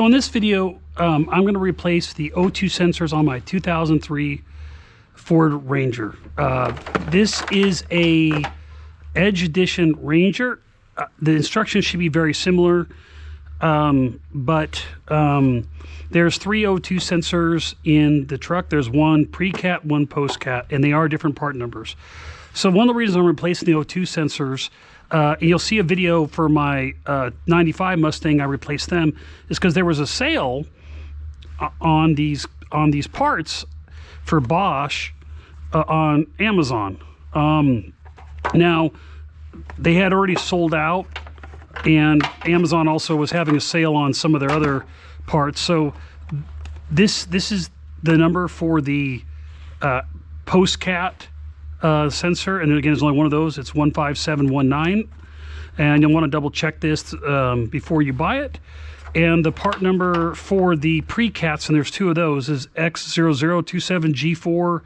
So in this video, I'm going to replace the O2 sensors on my 2003 Ford Ranger. This is a Edge Edition Ranger. The instructions should be very similar, but there's 3 O2 sensors in the truck. There's one pre-cat, one post-cat, and they are different part numbers. So one of the reasons I'm replacing the O2 sensors, and you'll see a video for my 95 Mustang, I replaced them, is because there was a sale on these parts for Bosch on Amazon. Now, they had already sold out, and Amazon also was having a sale on some of their other parts. So this is the number for the post-cat sensor, and then again, there's only one of those. It's 15719, and you'll want to double check this before you buy it. And the part number for the pre-cats, and there's 2 of those, is X0027G4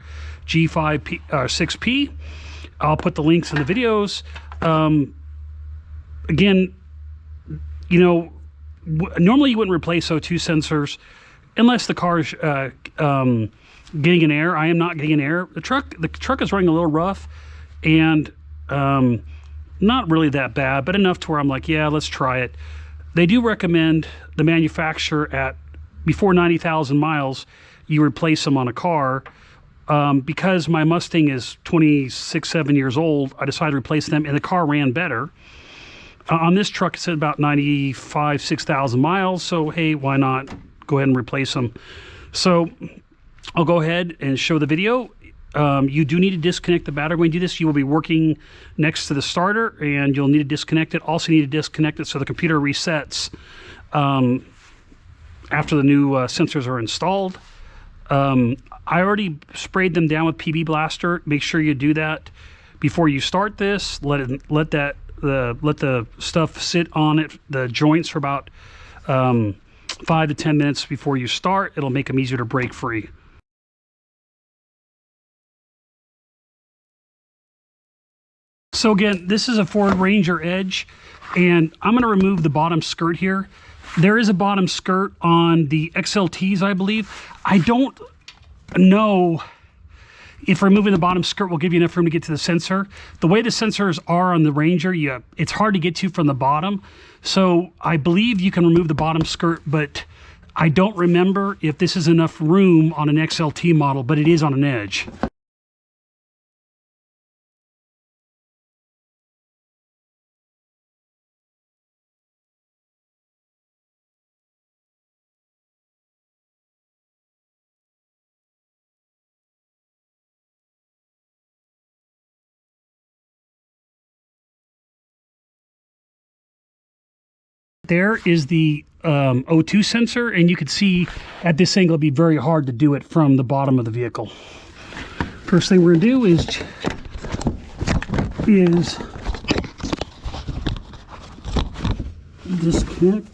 G5 6P. I'll put the links in the videos. Again, you know, normally you wouldn't replace O2 sensors unless the car's getting an air. I am not getting an air. The truck is running a little rough, and not really that bad, but enough to where I'm like, yeah, let's try it. They do recommend, the manufacturer, at before 90,000 miles, you replace them on a car. Because my Mustang is 7 years old, I decided to replace them, and the car ran better. On this truck, it's at about 6,000 miles, so hey, why not go ahead and replace them? So I'll go ahead and show the video. You do need to disconnect the battery. When you do this, you will be working next to the starter, and you'll need to disconnect it. Also need to disconnect it so the computer resets after the new sensors are installed. I already sprayed them down with PB Blaster. Make sure you do that before you start this. Let the stuff sit on it, the joints, for about 5 to 10 minutes before you start. It'll make them easier to break free. So again, this is a Ford Ranger Edge, and I'm going to remove the bottom skirt here. There is a bottom skirt on the XLTs, I believe. I don't know if removing the bottom skirt will give you enough room to get to the sensor. The way the sensors are on the Ranger, it's hard to get to from the bottom. So I believe you can remove the bottom skirt, but I don't remember if this is enough room on an XLT model, but it is on an Edge. There is the O2 sensor, and you can see at this angle it'd be very hard to do it from the bottom of the vehicle. First thing we're going to do is disconnect.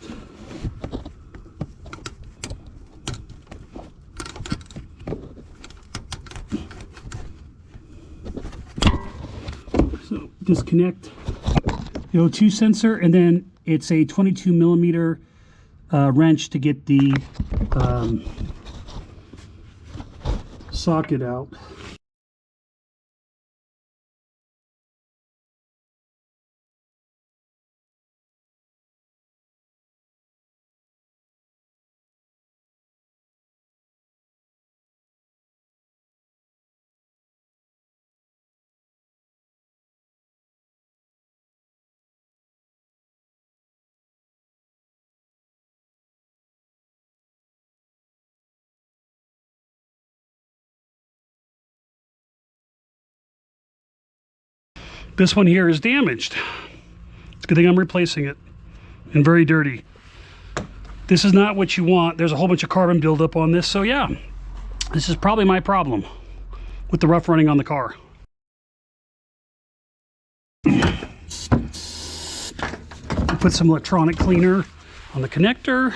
So disconnect the O2 sensor, and then it's a 22 millimeter wrench to get the socket out. This one here is damaged. It's a good thing I'm replacing it, and very dirty. This is not what you want. There's a whole bunch of carbon buildup on this, so yeah, this is probably my problem with the rough running on the car. Put some electronic cleaner on the connector.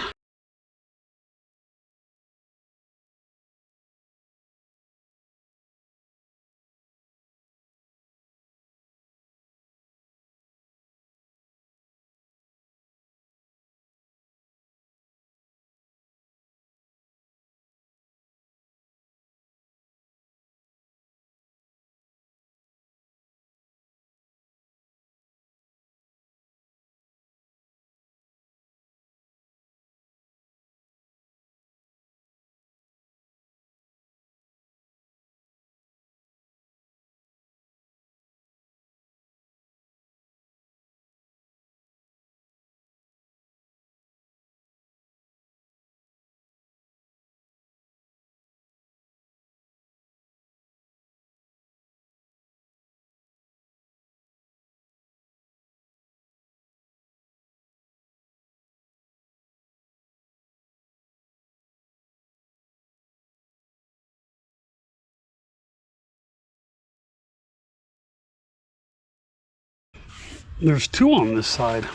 There's two on this side.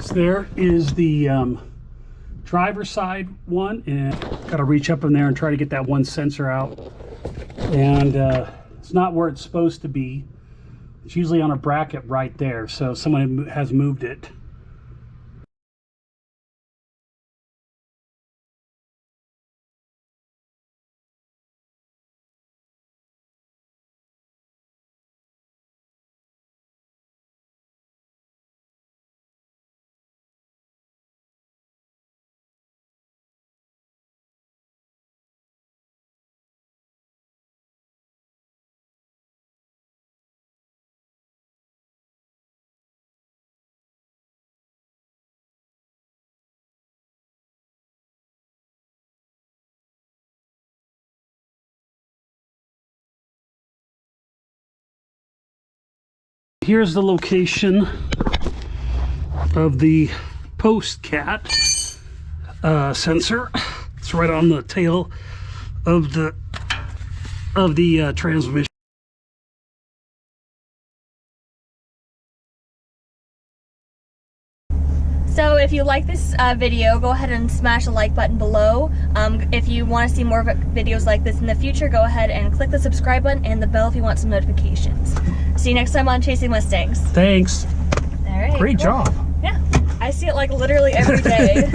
So there is the driver's side one, and got to reach up in there and try to get that one sensor out. And it's not where it's supposed to be. It's usually on a bracket right there, so someone has moved it. Here's the location of the post cat sensor. It's right on the tail of the transmission. So if you like this video, go ahead and smash the like button below. If you want to see more videos like this in the future, go ahead and click the subscribe button and the bell if you want some notifications. See you next time on Chasing Mustangs. Thanks. All right. Great job. Yeah, I see it like literally every day.